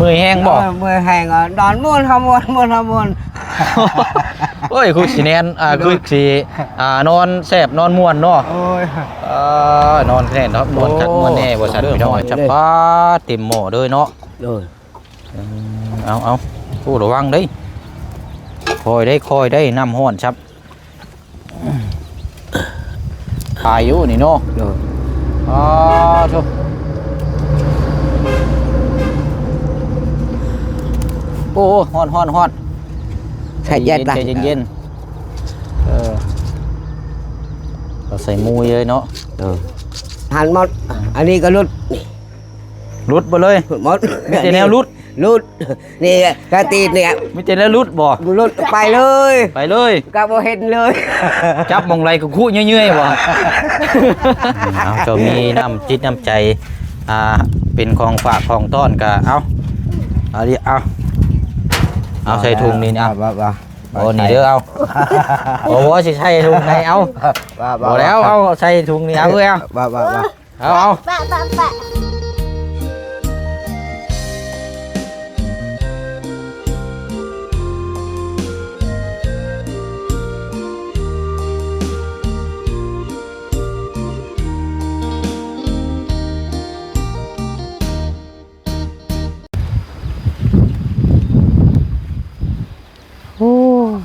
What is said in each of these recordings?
มือแห้งบ่มือแห้งนอนม่วนทำม่วนม่วนทำม่วน โอ้ยคือสิแนนคือสินอนแซ่บนอนม่วนเนาะ โอ้ย นอนแน่นเนาะม่วนคักม่วนแน่บ่ซั่นพี่น้องจับปลาเต็มหม้อเลยเนาะ โดย เอาผู้ระวังเด้คอยได้น้ำห้อนครับพายุนี่เนาะ โดย ทุกโอ้ฮ้อนใส่เย็น ใจเย็นเราใส่มุ้ยเลยเนาะ หันหมดอันนี้ก็รุด รุดไปเลย หมด มีแต่แนวรุด นี่กระตีเนี่ย มีแต่แนวรุดบ่ รุดไปเลย ไปเลย ก็บ่เห็นเลย จับมองไรก็คู่เยื่อยๆบ่เอาจะมีน้ำจิตน้ำใจเป็นของฝากของต้อนก็เอาดิเอาใส่ถุงนี่นะโอ้นี่เด้อเอาโอ้สิใส่ถุงไหนเอาบ่แล้วเอาใส่ถุงนี่เอาเลยเอาปะ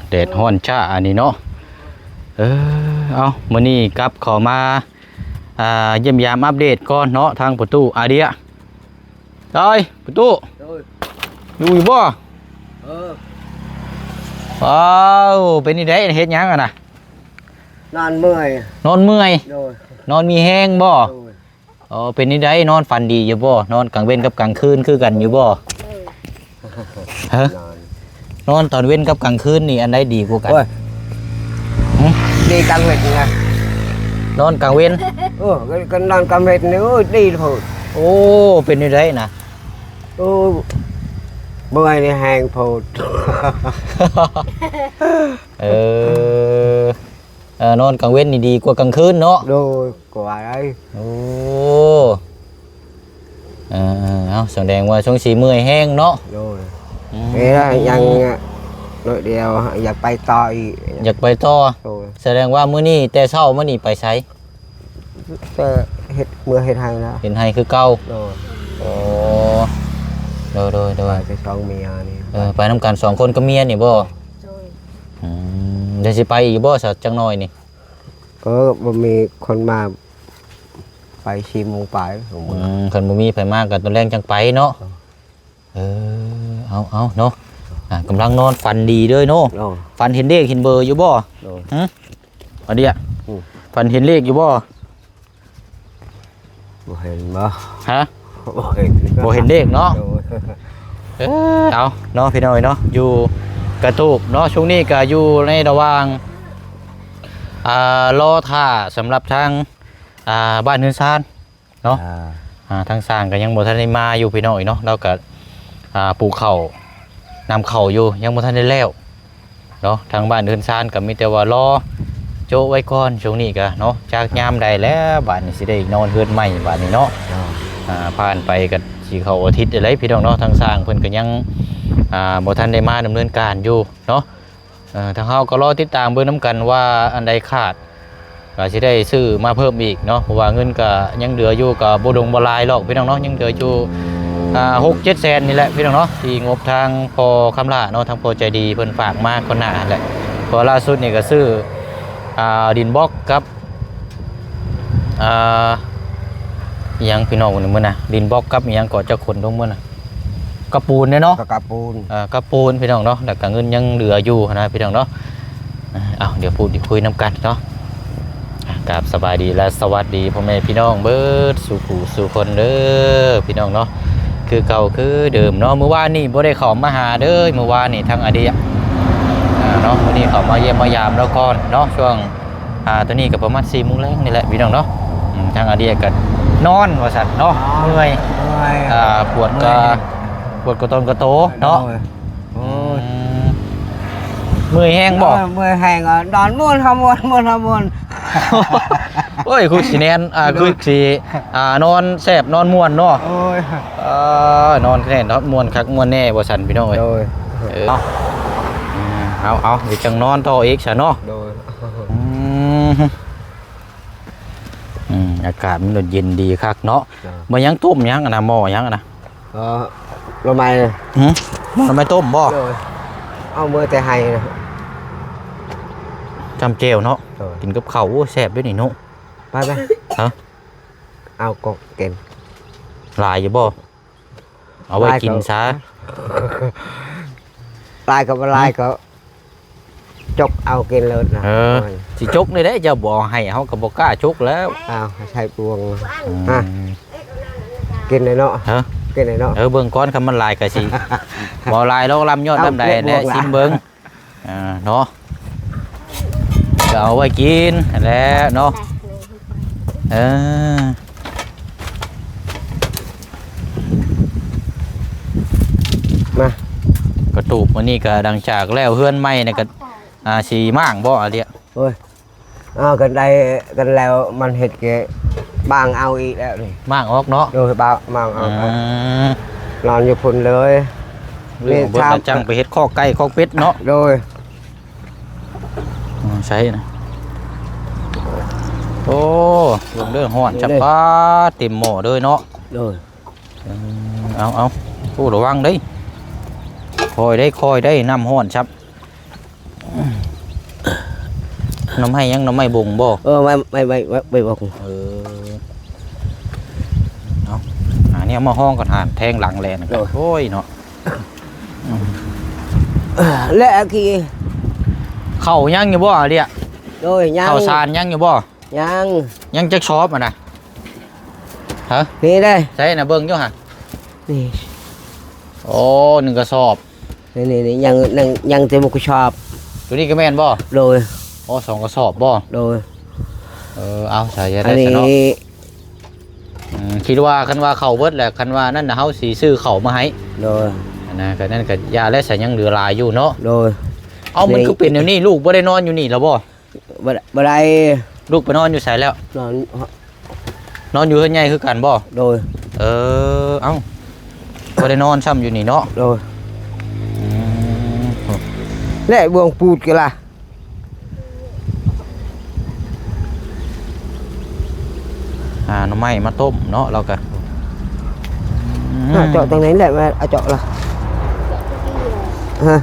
แดดฮ้อนจ้าอันนี้เนาะเอามื้อนี้กลับเข้ามาเยี่ยมยามอัปเดตก่อนเนาะทางประตูอาเดียได้ประตูอยู่บ่ว้าวเป็นนี่ได้เฮ็ดหยังอ่ะน่ะนอนเมื่อย นอนมีแห้งบ่เป็นนี่ได้นอนฝันดีอยู่บ่นอนกลางเว้นกับกลางคืนคือกันอยู่บ่ฮะนอนตอนเว้นกับกลางคืนนี่อันใดดีกว่ากันดีกลางเวทไงนอนกลางเว้นก็นอนกลางเวทนี่ดีโผล่โอ้เป็นนี่ได้นะเมื่อยนี่แห้งโผล่นอนกลางเว้นนี่ดีกว่ากลางคืนเนาะดูกว่าไอ้โอ้เอาแสดงว่าช่วงสีเมื่อยแห้งเนาะดูนี่ยังหน่อยเดียวอยากไปต่ออีกอยากไปต่อแสดงว่ามื้อนี้แต่เช้ามื้อนี้ไปไสแต่เฮ็ดเมื่อเฮ็ดให้นะเห็นให้คือเก่าโอ้โดยไปสองเมียนี่ไปนำกัน2คนกับเมียนี่บ่เดี๋ยวสิไปอีกบ่สักจังน้อยนี่บ่มีคนมาไปชิมไปคันบ่มีไผมากก็ตอนแรกจังไปเนาะเอาเนาะกำลังนอนฝันดีด้วยเนาะฝันเห็นเลขเห็นเบอร์อยู่บ่อันเดียฝันเห็นเลขอยู่บ่เห็นบ่ฮะบ่เห็นเลขเนาะเอาเนาะพี่น้อยเนาะอยู่กระตูบเนาะช่วงนี้ก็อยู่ในระหว่างรอท่าสำหรับทางบ้านเฮือนซานเนาะทางสร้างก็ยังบ่ทันได้มาอยู่พี่น้อยเนาะแล้วก็ปลูกข้าวนำเข่าอยู่ยังบ่ทันได้แล้วเนาะทางบ้านเดินซานก็มีแต่ว่ารอโจไว้ก่อนช่วงนี้ก็เนาะจากยามใดแล้วบ้านนี้สิได้นอนเฮือนใหม่บ้านนี้เนาะผ่านไปก็สิเข้าอาทิตย์อะไรพี่น้องเนาะทางสร้างเพิ่นก็ยังบ่ทันได้มาดำเนินการอยู่เนาะทางเฮาก็รอติดตามเบิ่งนํกันว่าอันใดขาดก็สิได้ซื้อมาเพิ่มอีกเนาะเพราะว่าเงินก็ยังเหลืออยู่ก็บ่ดงบ่ลายหรอกพี่น้องเนาะยังเหลืออยู่6-7 แสนนี่แหละพี่น้องเนาะที่งบทางพอคำล่าเนาะทางพอใจดีเพิ่นฝากมาคนหน้าแหละพอล่าสุดนี่ก็ซื้อดินบล็อกกับยังพี่น้องคนนึงมื้อน่ะดินบล็อกกับยังก่อเจ้าคนตรงมื้อน่ะกระปูนเนาะกระปูนกระปูนพี่น้องเนาะแล้วก็เงินยังเหลืออยู่นะพี่น้องเนาะเดี๋ยวพูดคุยนํกันเนาะกับสบายดีและสวัสดีพ่อแม่พี่น้องเบิดสู่ผู้สู่คนเด้อพี่น้องเนาะคือเก่าคือเดิมเนาะเมื่อวานนี่บ่ได้เข้ามาหาเด้อเมื่อวานนี่ทางอดีตเนาะวันนี้เข้ามาเยี่ยมมายามแล้วก่อนเนาะช่วงตัวนี้ก็ประมาณ 4 โมงแลงนี่แหละพี่น้องเนาะทางอดีตก็นอนว่าซั่นเนาะเมื่อยปวดกระต้นกระโตเนาะเมื่อยแห้งบ่เมื่อยแห้งนอนม่วนทำม่วนม่วนทำม่วน โอ้ยคือสิแนนคือสินอนแซ่บนอนม่วนเนาะ โอ้ย นอนแน่นอนม่วนคักม่วนแน่บ่สั่นพี่น้องเอ้ย โดย เอาเดี๋ยวจังนอนต่ออีกซะเนาะ โดย อากาศมันเย็นดีคักเนาะบ่ยังต้มยังอะนะหม้อยังอะนะ ลงมา ทำไมต้มบ่ โดยเอามือแต่ให้นะ จำเจวเนาะ โดย กินกับข้าวโอ้แซ่บด้วยนี่เนาะ ไป ฮะ เอากบเก่ง หลายอยู่บ่เอาไว้กินซะ ลายกับลายก็จกเอากินเลยนะ สิจกนี่ได้จะบ่ให้เฮาก็บ่กล้าจกแล้ว เอาใช้ปวงกินเลยเนาะ ฮะ กินเลยเนาะ เบิ่งก้อนคำมันลายก็สิ บ่ลายแล้วลำยอดลำใดแหละซิมเบิ่งเนาะก็เอาไว้กินแหละเนาะมาก ระตูบวันนี้ก็ดังจากแล้วเฮือนใหม่นี่ก็สีม่างบ่อะเดีย โอ้ยเอากันได้กันแล้วมันเห็ดเกะบางเอาอีกแล้วนี่ ม่างออกเนาะ โดยบางเอานอนอยู่พุ่นเลย เรื่องเบิ่งจังไปเฮ็ดข้อไก่ข้อเป็ดเนาะ โดย ใช่นะโอ้เบิ่งเด้อฮ้อนจับปาเต็มหม้อเลยเนาะ โดย เอาผู้ระวังเด้คอยได้น้ำฮ้อนครับน้ำให้ยังน้ำไม่บ่งบ่ ไม่บอก เอาอันนี้เอามาห้องก่อนหาแทงหลังแลนกันโอ้ยเนาะ และกี่ เข่ายังอยู่บ่อะเดีย โดยยัง เข่าซานยังอยู่บ่ ยัง จักชอบอ่ะนะฮะ นี่ได้ ใช่นะเบิ่งอยู่ฮะ นี่ โอ้1กระสอบ นี่ยังเต็มกุชอบ ตัวนี้ก็แม่นบ่ โดย โอ้2กระสอบบ่ โดย เอาใส่จะ อั ได้ นนี้ ซะเนาะคิดว่าคันว่าเข้าเบิดแหละคันว่านั่นน่ะเฮาสิซื้อเข้ามาให้ โดย นะก็นั่นก็ยาและสัญยังเหลือหลายอยู่เนาะ โดย เอามันคือเป็นเดี๋ยวนี้ลูกบ่ได้นอนอยู่นี่แล้วบ่ บ่ได้ ลูกไปนอนอยู่ไสแล้ว นอนนอนอยู่เฮือนใหญ่คือกันบ่ โดย เอ้าบ่ได้นอนซ้ำอยู่นี่เนาะ โดยและบวงปูดกันล่ะ หน่อไม้มาต้มเนาะเราก็ เจาะตรงไหนแหละมาเอาเจาะล่ะฮะ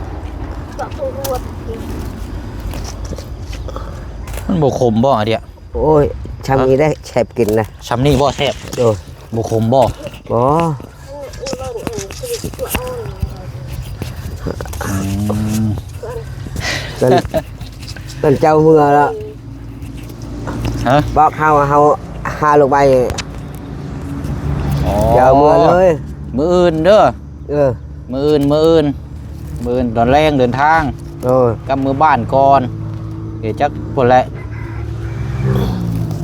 มันบ่ขมบ่อะเดีย โอ้ยชำนี้ได้แฉบกินนะ ชำนี่บ่แซ่บ โดย บ่ขมบ่ บ่ นั่นเจ้าเมื่อแล้ว ฮะ บอกเฮาหาลงไป อ๋อ เจ้าเมื่อเลย มื้ออื่นเด้อ Ừ. มื้ออื่นตอนแรงเดินทาง Rồi. กับมือบ้านก่อนเดี๋ยวจักพุ่นแหละ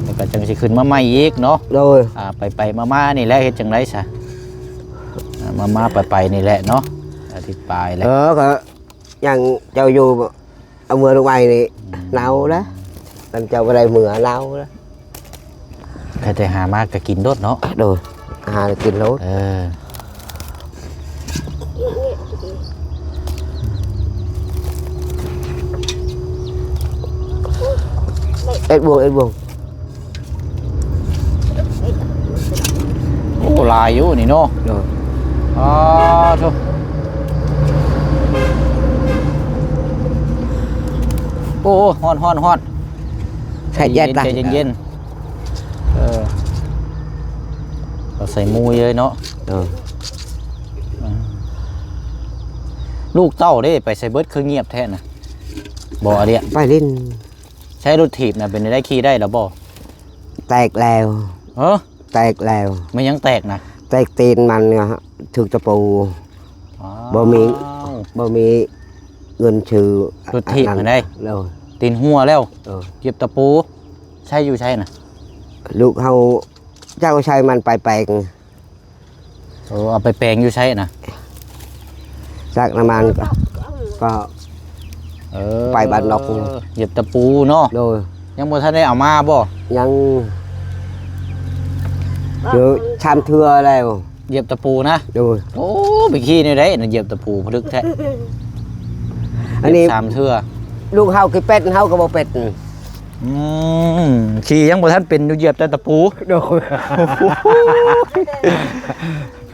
แล้วก็จังสิขึ้นมาใหม่อีกเนาะ Rồi. ไปมานี่แหละเฮ็ดจังได๋ซะมาไปนี่แหละเนาะอาทิตย์ปลายแหละ Có nhằn châu vô ông mưa lúc bay này nấu đó. Làm châu ở đây mưa nấu đó. ใครแต่หามากก็กินโดดเนาะ Rồi. Là kinh lốt. Ít buồn. โอ้ลายอยู่นี่เนาะ Rồi. ทุโอ้ฮ้อน Phải dắt ใจเย็นเราใส่มุยเลยเนาะ Rồi. ลูกเต้าได้ไปใส่เบิร์ดคือเงียบแท้น่ะบ่อะเดีย Phải lên ใช้รถถีบน่ะเป็นได้ขี่ได้แล้วบ่ tẹt lèo. เฮ้อ Tẹt lèo. ไม่ยังแตกนะ Tẹt tiền mình thực tập bù. บ่มีเงินชื่อ รถถีบมาได้ Rồi. ตีนหัวแล้ว Rồi. เก็บตะปูใช่อยู่ใช่น่ะ Lúc hầu cháu sai mình phải bèn. เอาไปแปลงอยู่ใช่น่ะ Chắc là mình có ไป บ้านนอก เหยียบตะปูเนาะ rồi ยังบ่ทันได้เอามาบ่ ยังเดี๋ยวชามเทือแล้ว เหยียบตะปูนะ ดู โอ้ไปขี้นี่ได้น่ะเหยียบตะปูพลึกแท้ อันนี้ เหยียบสามเทื่อ ลูกเฮาคือเป็ดเฮาก็บ่เป็ด อืมขี้ยังบ่ทันเป็นอยู่เหยียบแต่ตะปู ดู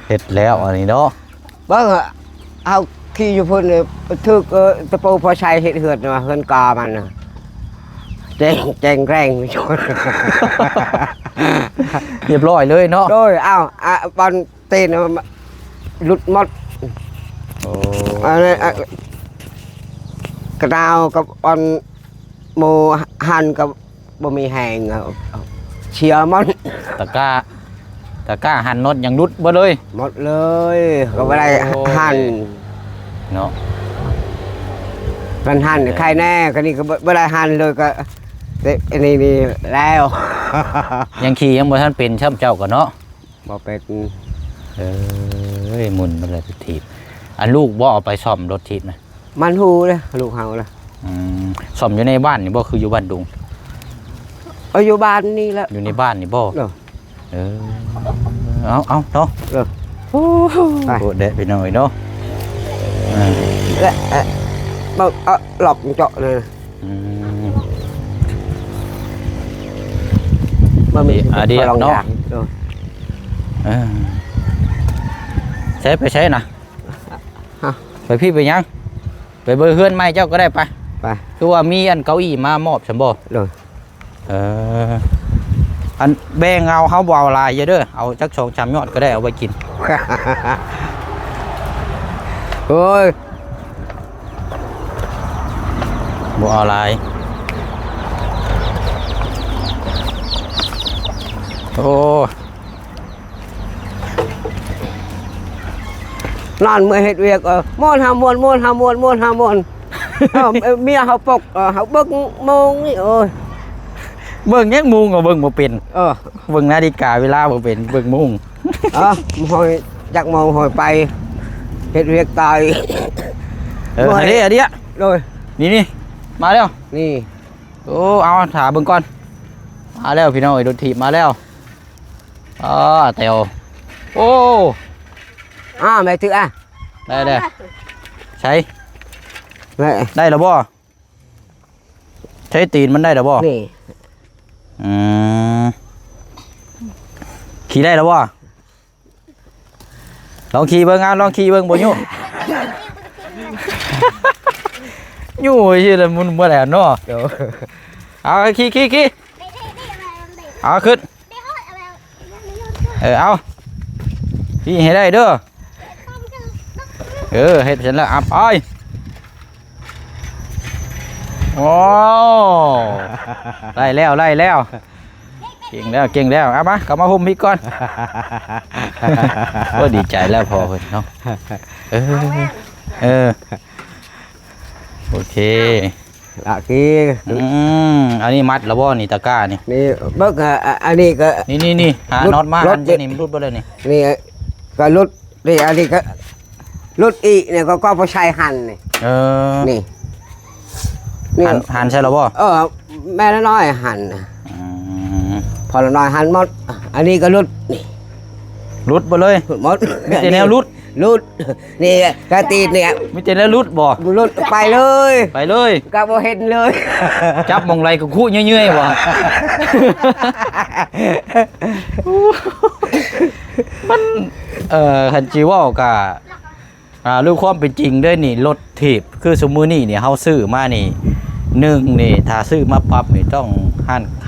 เฮ็ดแล้วอันนี้เนาะ เบิ่งเฮาขี่อยู่พุ่นนี่ถึกตะปูพอใช้เฮ็ดเหือดมาเฮือนกามันน่ะแจงแรงชน เรียบร้อยเลยเนาะ โดยอ้าวบอลเต้นหลุดหมด โอ้ อันนี้กระดาวกับบอลโมหันกับบ่มีแหงเชียร์มัน ตะกร้าหั่นน็อตยังรุดบ่เลย หมดเลยก็ไม่ได้ โอ้ย หัน เนาะ มันหันใครแน่ก็นี่ก็ไม่ได้หันเลยก็นี่แล้ว ยังขี่ยังบ่ทันเป็นช่ำเจ้าก็เนาะ บ่เป็น เอ้ยหมุนมันเลยไปถีบอันลูกบ่เอาไปซ่อมรถถีบนะ มันหูเลยลูกเฮาเลย ซ่อมอยู่ในบ้านนี่บ่คืออยู่บ้านดุง อยู่บ้านนี่แล้ว อยู่ในบ้านนี่บ่ เออ เออเอาเนาะ เออ โอ้โหเด็ดไปหน่อยเนาะ และบ่หลอกเจาะเลย อืม มันมี เดี๋ยว ลอง เนาะ อย่างเออ เออใช้ไปใช้นะ ฮะ ไปพี่ไปยังไปเบอร์เฮือนไม่เจ้าก็ได้ไป ไป คือว่ามีอันเก้าอี้มามอบฉันบ่ เลย เอออันแบ่งเอาเฮาบ่เอาหลายเยอะเด้อเอาจัก2-3ยอดก็ได้เอาไว้กิน โอ้ย บ่เอาหลายโอ้ นอนเมื่อเฮ็ดเวียกม่วนหามวนม่วนหามวนม่วนหามวนเมียเขาปกเขาเบิกโมงนี่โอ้ย เบิ่งยังมุงก็เบิ่งบ่เป็น เบิ่ เบิ่งนาฬิกาเวลาบ่เป็นเบิ่งมุง หอยจักมองหอยไปเฮ็ดเวียกตาย อันนี้อันเนี้ย โดย นี่มาแล้ว นี่ โอ้เอาถาเบิ่งก่อนมาแล้วพี่น้องไอ้รถถีบมาแล้วเตียวโอ้ แม่ถือได้ใช้ แม่ ได้แล้วบ่ใช้ตีนมันได้แล้วบ่ นี่ ขี่ได้แล้วบ่ลองขี่เบิ่งลองขี่เบิ่งบ่ยุ่ยุ่ยชื่อละมุนบ่แล้วเนาะเอาขี่เอาขึ้นเอาขี่ให้ได้เด้อเฮ็ดเสร็จแล้วอับอ้อยโอ้ได้แล้วเก่งแล้วเอามากลับมาห่มพี่ก่อนก็ดีใจแล้วพอเพิ่นเนาะโอเค กี้ อันนี้มัดแล้วบ่นี่ตะกร้านี่ นี่เบิกอันนี้ก็ นี่หาน็อตมาอันนี้มันรุดบ่เลยนี่ นี่ก็รุดนี่อันนี้ก็รุดอีเนี่ยก็พอใช้หันนี่นี่ หันใช่แล้วบ่ แม่น้อยหันพอน้อยหันหมดอันนี้ก็รุดนี่ รุดบ่เลย หมด มีแต่แนวรุด นี่กระตีนเนี่ย มีแต่แนวรุดบ่ รุดไปเลย ก็บ่เห็นเลย จับมองไรก็คู่เยื่อยๆบ่มันคันจีว่าก็เรื่องความเป็นจริงด้วยนี่รถถีบคือสมมุตินี่เฮาซื้อมานี่นี่ถ้าซื้อมาปั๊บนี่ต้อง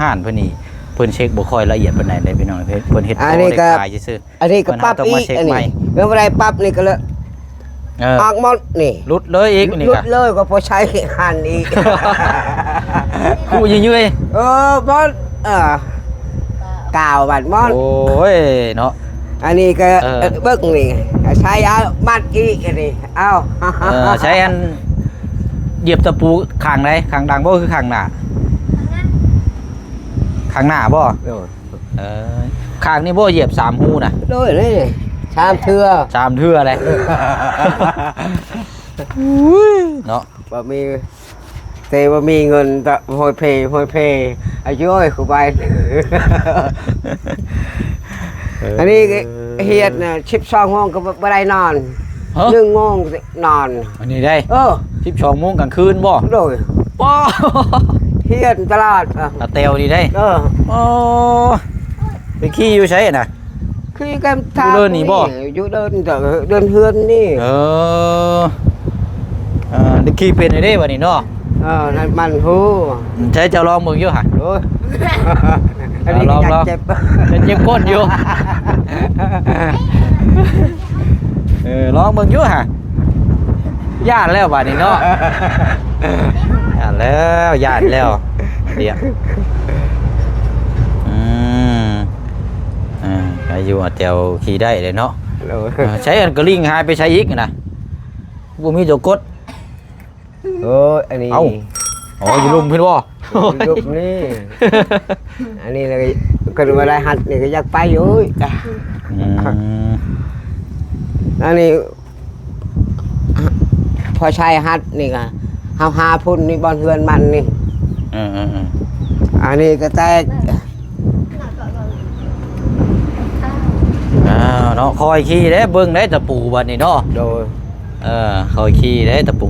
ห้านเพิ่นนี่เพิ่นเช็คบ่ค่อยละเอียดปานใดได้พี่น้องเพิ่นเฮ็ดพอได้ขายซื่อ อันนี้ก็ปั๊บอีกอันนี้เมื่อไรปั๊บนี่ก็เลยออกหมดนี่ รุดเลยอีกนี่ รุ ก็ ดเลยก็พอใช้หันอีก คู่เยื่อย บอลกาวบัดมอน โอ้ยเนาะ อันนี้ก็เบิกนี่ใช้เอามัดอีกอันนี้เอา ใช้อันเหยียบตะปูข้างใดข้างดังบ่คือข้างหน้าข้างหน้าบ่ข้างนี่บ่เหยียบ3หูน่ะ โดยนี่ชามเทือ 3เทื่อเลยเนาะ บ่มี แต่ว่ามีเงินตะโหยเพอายุยกูไปอันนี้เฮียดน่ะ12 โมงก็บ่ได้นอน ฮะ 1 โมงนอน อันนี้ได้ 12 โมงกลางคืนบ่ โดย ป้อ เฮียดตลาด ตาเตวนี่ได้ โอ้ไปขี่อยู่ใช่น่ะ คือกันทาง อยู่เดินนี่บ่ อยู่เดินแต่เดินเฮือนนี่ ได้ขี่เป็นได้บัดนี้เนาะ นั่นมันฮู้ ใช้เจ้าลองมึงอยู่ห่ะ โอ้ยอันนี้ ลอง อยากเจ็บ จะเจ็บก้นอยู่ ลองมึงอยู่ห่ะย่านแล้วบัดนี้เนาะย่านแล้วเดี๋ยวอายุเตียวขี่ได้เลยเนาะใช้อันกระลิงหายไปใช้อีกนะบ่มีตัวกด โอ้ยอันนี้ เอ้า อ๋ออยู่ลุมเพิ่นบ่ ยุบนี่อันนี้เลยก็ดูมาได้หัดนี่ก็อยากไปอยู่อันนี้พอใช้หัดนี่ก็หาพุ่นนี่บอลเฮือนมันนี่อันนี้ก็แตก เนาะคอยขี่ได้เบิ่งได้ตะปูบัดนี้เนาะ โดย คอยขี่ได้ตะปู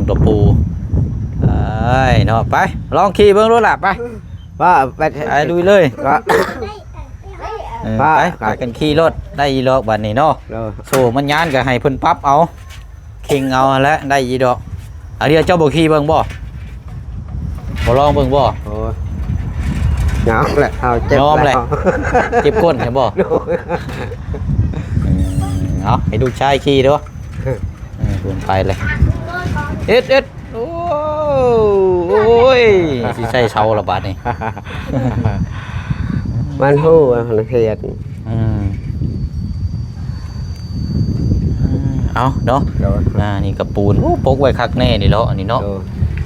เนาะไปลองขี่เบิ่งรถล่ะไป ว่าไป ไปลุยเลย ว่า ไปกันขี่รถได้อีดอกบัดนี้เนาะ โดย โซ่มันยานก็ให้เพิ่นปรับเอาคิงเอาแล้วได้อีดอกเดี๋ยวเจ้าบ่ขี่เบิ่งบ่ลองเบิ่งบ่ โอ้ยยอมแหละเอาเจ็บ ยอมแหละ ว เจ็บก้นใช่บ่ โดย เอาให้ลูกชายขี่เด้อเพิ่นไปเลยเอ็ดโอ้ยสิใส่เสาละบาดนี่ มันฮู้มันเครียด เอาเนาะ โดย นี่กระปูนปกไว้คักแน่นี่เนาะอันนี้เนาะ โ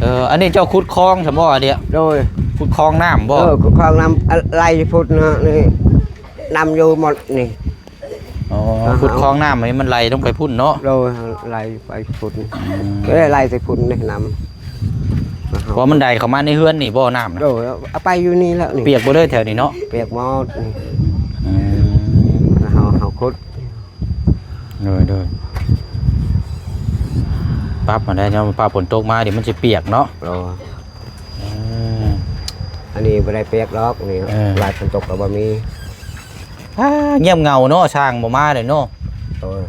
ดย อันนี้เจ้าขุดคลองใช่บ่อันเดียว โดย ขุดคลองน้ำบ่ ความนำอะไรพุทธนะนี่นำอยู่หมดนี่ ขุดคลองน้ำให้มันไหลลงไปพุ่นเนาะ โดยไล่ไปพุทธก็ได้ไล่ใส่พุทธนี่นำ เพราะมันได้เข้ามาในเฮือนนี่บ่น้ำนะ โดยเอาไปอยู่นี่แล้วนี่ เปียกบ่เลยแถวนี้เนาะ เปียกหมดนี่เฮาคุด โดยปั๊บมาได้เนาะปั๊บฝนตกมาเดี๋ยวมันจะเปียกเนาะ โดยอันนี้บ่ได้เปียกหรอกนี่ลายฝนตกก็บ่มี เงียบเงาเนาะช่างบ่มาเลยเนาะ โดย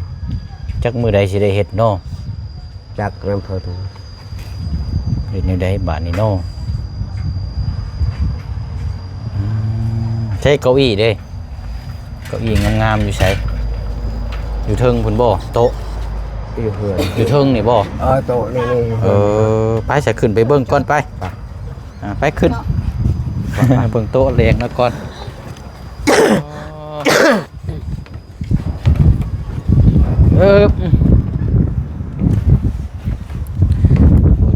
จักมื้อใดสิได้เฮ็ดเนาะ จากน้ำเพิ่น เฮ็ดแนวใดบาดนี้เนาะใช้เก้าอี้เด้เก้าอี้งามๆอยู่ไสอยู่เทิงพุ่นบ่โต๊ะ อยู่เฮือน อยู่เทิงนี่บ่ โตะนี่ ไปจะขึ้นไปเบิ่งก่อนไปไปขึ้นเบิ่งโต๊ะแรงแล้วก่อน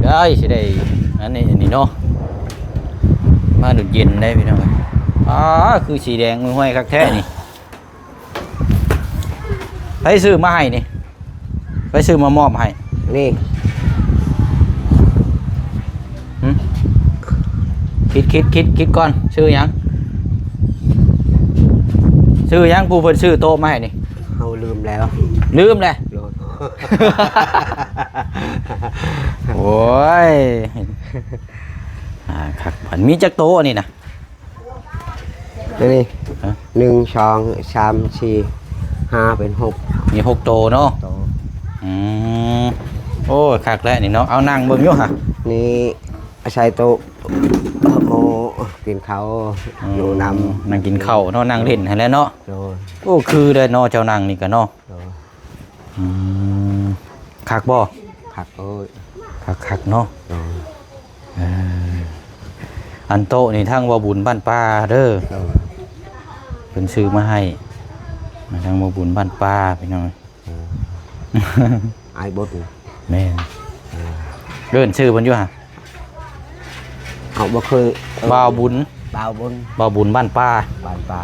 ได้สิได้อันนี้เนาะมาดูเย็นได้พี่น้องคือสีแดงมือห้อยคักแท้นี่ไปซื้อมาให้นี่ไปซื้อมามอบให้ นี่ คิดก่อนชื่อยังผู้เพิ่นชื่อโตมาให้นี่ เฮาลืมแล้ว ลืมเลยโอ้ยครับมันมีจักโตอันนี้นะ นี่1 2 3 4 5เป็น6มี6โตเนาะโอ้คักแล้วนี่เนาะเอานั่งเบิ่งอยู่ฮะ นี่ใส่โต๊ะโอ้กินข้าวอยู่นำ นั่งกินข้าวเนาะนั่งเล่นให้แล้วเนาะโอ้คือได้เนาะเจ้านั่งนี่ก็เนาะคักบ่ ผักโอ้ย คักเนาะอันโตะนี่ทั้งว่าบุญบ้านป้าเด้อเป็นซื้อมาให้ทั้งว่าบุญบ้านป้าพี่น้อง ไอ้บด แม่นเดินชื่อมันอยู่ฮะ เอาบ่เคย บ่าวบุญ บ่าวบุญ บ่าวบุญบ้านป้า บ้านปลา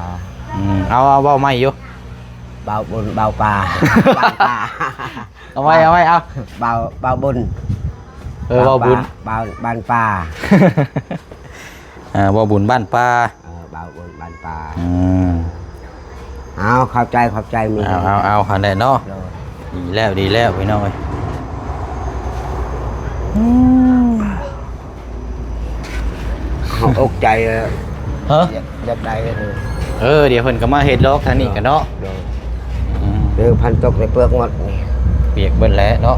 เอาบ่าวไม่อยู่ บ่าวบุญบ่าวปลาบ้านปลา เอาไว้เอา บ่าวบุญ ว่าบุญ บ้านป่า ว่าบุญบ้านป้า บ่าวบุญบ้านป่า อืม เอาขอบใจมี เอาหันได้เนาะดีแล้วพี่น้องเอ้ย เขาอกใจเลย ฮะ อยากได้เลย เดี๋ยวเพิ่นก็มาเฮ็ดลอกทางนี้กันเนาะ เดี๋ยวพันตกในเปลือกหมดนี่ เปียกเบิ่นแล้วเนาะ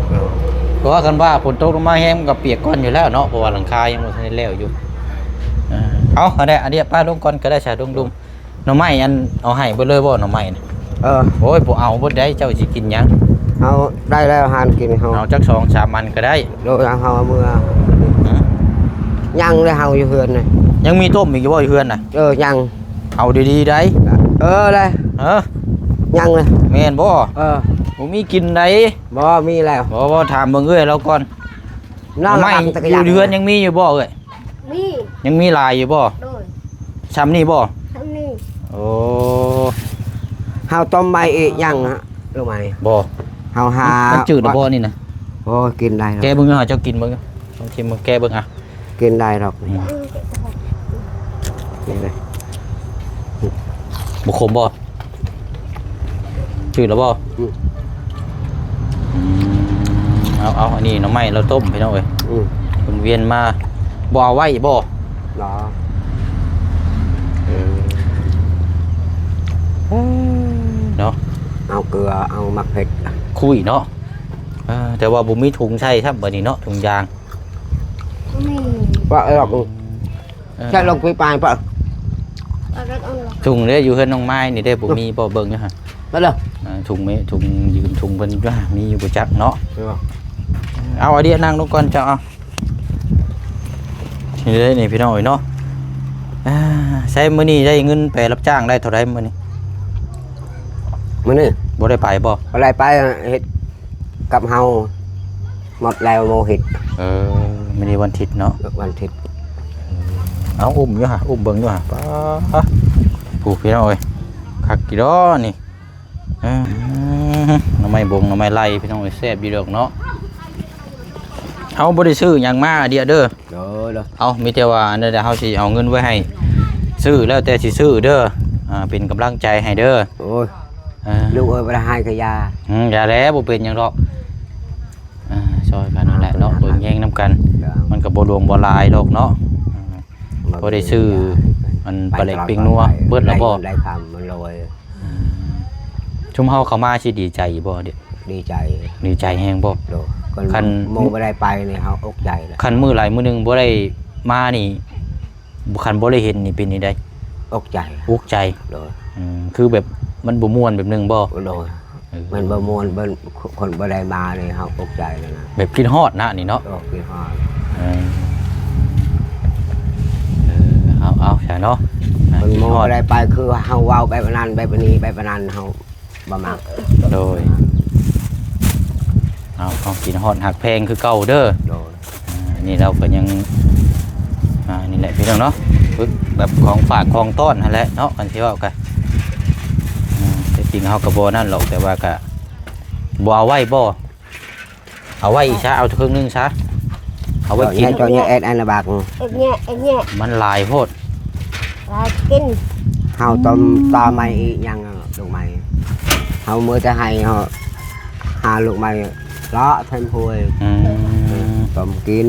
เพราะว่ากันว่าฝนตกลงมาแห้งมันก็เปียกก้อนอยู่แล้วเนาะเพราะว่าหลังคายังบ่ทันได้แล้วอยู่เอาอันนี้ป้าลงก่อนก็ได้ชาดุมหน่อไม้อันเอาให้เบิดเลยบ่หน่อไม้น่ะ โอ้ยบ่เอาบ่ได้เจ้าสิกินหยัง เอาได้แล้วหานกินเขา เอาจัก2-3มันก็ได้ โดยเอาเมื่อยังเลยเฮาอยู่เฮือนนี่ ยังมีต้มอีกอยู่บ่อยู่เฮือนน่ะ ยัง เอาดีๆได้ เลย ยังเลย แม่นบ่บ่มีกินได้ บ่มีแล้ว บ่ถามเบิ่งเอ้ยเราก่อนหน่อไม้อยู่เฮือนยังมีอยู่บ่เอ้ย มี ยังมีหลายอยู่บ่ โดย ซ้ำนี่บ่ ทำนี่ โอ้ เฮาต้มใบอีกยังฮะรู้ไหม บ่ เฮาหา มันจืดหรือบ่นี่น่ะ โอ้กินได้ แกเบิ่งหาเจ้ากินเบิ่งลองชิมมึงแกเบิ่งอ่ะ กินได้หรอกนี่เลย บ่ขมบ่จืดแล้วบ่เอาอันนี้หน่อไม้เราต้มพี่น้องเอ้ยคุณเวียนมาบ่เอาไว้บ่ รอเนาะ เอาเกลือเอามักเผ็ด คุยเนาะแต่ว่าบ่มีถุงใช้ครับบัดนี้เนาะถุงยาง มี ว่าหรอกใช่ลงไปปลายป่ะ อะไรเอาหรอ ถุงเด้อยู่เฮือนน้องไม้นี่ได้บ่มีบ่เบิ่งอยู่หั่น มาเลย ถุงยืมถุงเพิ่นว่ามีอยู่บ่จักเนาะเอาอันนี้นั่งลงก่อนเจ้าเอานี่เลยนี่พี่น้องเอ้ยเนาะใช้มื้อนี้ได้เงินไปรับจ้างได้เท่าไรมื้อนี้ มื้อนี้ บ่ได้ไปบ่ อะไรไปเฮ็ดกับเฮาหมดแล้วโมหิต มื้อนี้วันอาทิตย์เนาะ วันอาทิตย์ เอาอุ้มอยู่ฮะอุ้มเบิ่งอยู่ฮะป้าผู้พี่น้องเอ้ยคักกี่ดอนี่หน่อไม้บงหน่อไม้ไล่พี่น้องเอ้ยแซ่บอยู่ดอกเนาะเฮาบ่ได้ซื้อหยังมาเดี๋ยวเด้อ เด้อ เอามีแต่ว่าเดี๋ยวเฮาสิเอาเงินไว้ให้ซื้อแล้วแต่สิซื้อเด้อเป็นกำลังใจให้เด้อ โอ้ยลูกเอ้ยบ่ได้ให้กะยา อย่าแล้วบ่เป็นหยังดอกช่วยกันนั่นแหละเนาะเบิ่งแย่งนํกัน มันก็บ่รวมบ่หลายดอกเนาะบ่ได้ซื้อมันปลาเล็กปิ้งนัวเบิดแล้วบ่ ได้คำมันลอย ชุมเฮาเข้ามาสิดีใจบ่เด้ ดีใจ ดีใจแฮงบ่ โดคั คั น น โมบ่ได้ไปนี่เฮาอกใจแล้ว คันมื้อหลายมื้อหนึงบ่ได้มานี่คันบ่ได้เห็นนี่เป็นนี่ได้ อกใจ อุกใจ โดย คือแบบมันบ่ม่วนแบบนึงบ่ โดยมันบ่ม่วนเบิ่นคนบ่ได้มานี่เฮาอกใจแล้วนะ แบบคิดฮอดนะนี่เนาะ โอ้คิดฮอด เอาใช่เนาะ มันโมบ่ได้ไปคือเฮาเว้าแบบนั้นแบบนี้แบบนั้นเฮาบ่มัก โดยเอากินฮอดหักแพงคือเก่าเด้อ โดย นี่เราก็ยังนี่แหละพี่น้องเนาะแบบของฝากของต้อนนั่นแหละเนาะกันที่ว่ากันแต่จริงเฮาก็บ่นั่นหรอกแต่ว่าก็บ่เอาไว้บ่เอาไว้อีกซะเอาครึ่งนึงซะเอาไว้กิน cho nhẹ ẹn là bạc เอ็งเนี่ย มันหลายโพด ลากิน hao tôm to mày nhăn được mày hao mới cho hay họ hà lục mày đó thêm hôi อืม tôm kín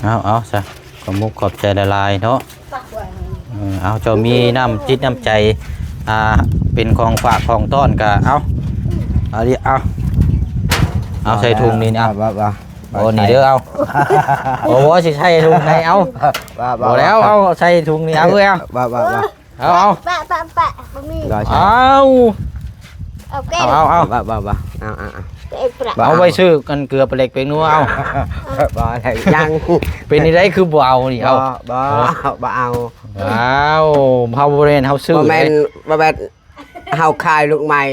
เอาซะขอมุกขอบใจละลายเนาะ ปักไว้ เอาเจ้ามีน้ำจิตน้ำใจเป็นของฝากของต้อนก็เอาดิเอาใส่ถุงนี่เอา โอ้นี่เด้อเอาโอ้โหสิใส่ถุงไหนเอาบ่แล้วเอาใส่ถุงนี่เอาเอ้ยเอา bà เอา ปะบะหมี่ rồi เอา เอาแก้ว เอา bà เอ็งปะ เอาไว้ซื้อกันเกลือปลาเล็กเป็นนัวเอา bà thầy nhăn เป็นนี่ได้คือบ่เอานี่เอา bà ao เอาเฮาบ่ได้เฮาซื้อ bà mẹ hao khai lúc mày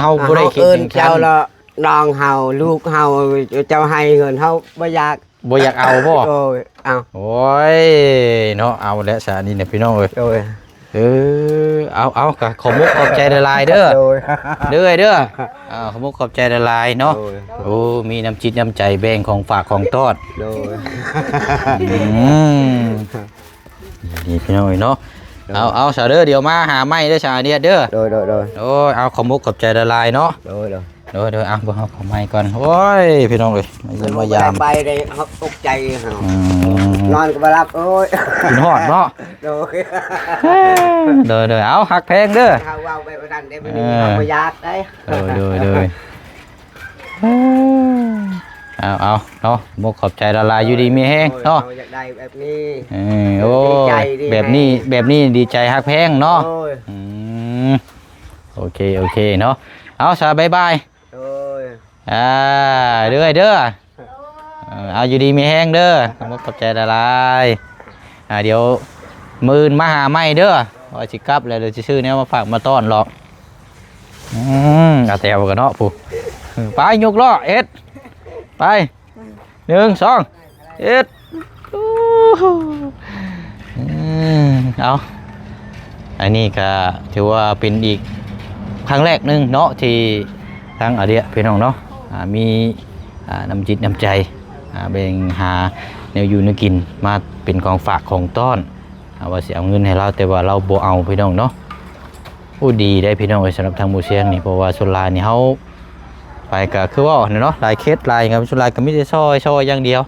เฮาบ่ได้คิดถึง cháu là đòn hàoลูก hào cháu hay người hao bà giặc บ่อยากเอาบ่ rồi ao โอ้ยเนาะเอาแล้วซะนี่เนี่ยพี่น้องเอ้ย rồi เอากะขอมุกขอบใจละลายเด้อ โดย เด้อขอมุกขอบใจละลายเนาะโอ้มีน้ำจิตน้ำใจแบ่งของฝากของทอด โดย นี่พี่น้อยเนาะเอาสาวเด้อเดี๋ยวมาหาไม้เด้อสาวเนี่ยเด้อ โดย โอ้ยเอาขอมุกขอบใจละลายเนาะ โดย เด้อเอาบ่เอาขอไม้ก่อนโอ้ยพี่น้องเอ้ยมาเยี่ยมมายาม ไปเลยเขาตกใจเหรอ อืม นอนก็มารับโอ้ย กินฮอดเนาะ โดย เด้อเอาหักแพงเด้อ เขาว่าไปประดันได้ไม่มีเขาประหยัดได้ เด้อเอาเนาะมุกขอบใจละลายอยู่ดีมีแห้งเนาะ อยากได้แบบนี้ โอ้ ดีใจดี แบบนี้ดีใจฮักแพงเนาะ โอ้ย โอเคเนาะเอาสาบายบาย โอ้ย เด้อเอาอยู่ดีมีแห้งเด้อมุกขอบใจละลายเดี๋ยวมื่นมาหาไม่เด้อว่าสิกลับแล้วเดี๋ยวจะซื้อเนี้ยมาฝากมาต้อนหรอกเอาแตวกันเนาะผู้ไปยกล้อเอ็ดไป1 2เอ็ดเอาอันนี้ก็ถือว่าเป็นอีกครั้งแรกหนึงเนาะที่ทางอาเดียพี่น้องเนาะมีน้ำจิตน้ำใจแบ่งหาแนวอยู่แนวกินมาเป็นของฝากของต้อนว่าสิเอาเงินให้เราแต่ว่าเราบ่เอาพี่น้องเนาะดีได้พี่น้องสำหรับทางหมู่เชียงนี่เพราะว่าส่วนหลายนี่เฮาไปก็คือว่าเนาะหลายเคสหลายครับส่วนหลายก็มีแต่ซอยอย่างเดียว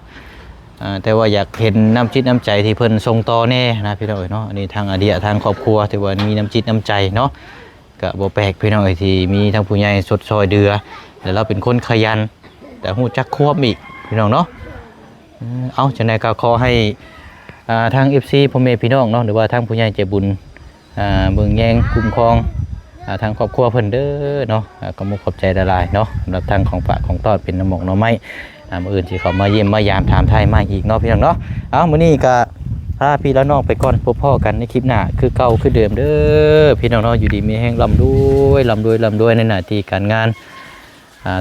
แต่ว่าอยากเห็นน้ำจิตน้ำใจที่เพิ่นส่งต่อแน่นะพี่น้องเนาะอันนี้ทางอาเดียทางครอบครัวที่ว่ามีน้ำจิตน้ำใจเนาะก็บ่แปลกพี่น้องที่มีทางผู้ใหญ่สดซอยเดือแล้วเราเป็นคนขยันแต่ฮู้จักควบอีกพี่น้องเนาะเอาจังได๋ก็ขอให้ทาง FC พ่อแม่พี่น้องเนาะหรือว่าทางผู้ใหญ่ใจบุญเบิ่งแยงคุ้มครองทางครอบครัวเพิ่นเด้อเนาะก็มุกขอบใจละลายเนาะสำหรับทางของฝากของตอดเป็นน้ำหมกหน่อไม้มื้ออื่นสิเขามาเยี่ยมมายามถามไทยมาอีกเนาะพี่น้องเนาะเอามื้อนี้ก็พาพี่แล้วน้องไปก่อนพบพ่อกันในคลิปหน้าคือเก่าคือเดิมเด้อพี่น้องเนาะอยู่ดีมีแห้งร่ำรวยในหน้าที่การงาน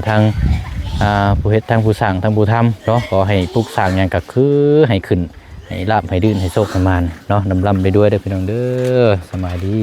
ทางผู้เฮ็ดทางผู้สร้างทางผู้ทำเนาะขอให้ผู้สร้างหยังก็คือให้ขึ้นให้ลาบให้ดื่นให้โชคให้มานเนาะนำลำไปด้วยเด้อพี่น้องเด้อสบายดี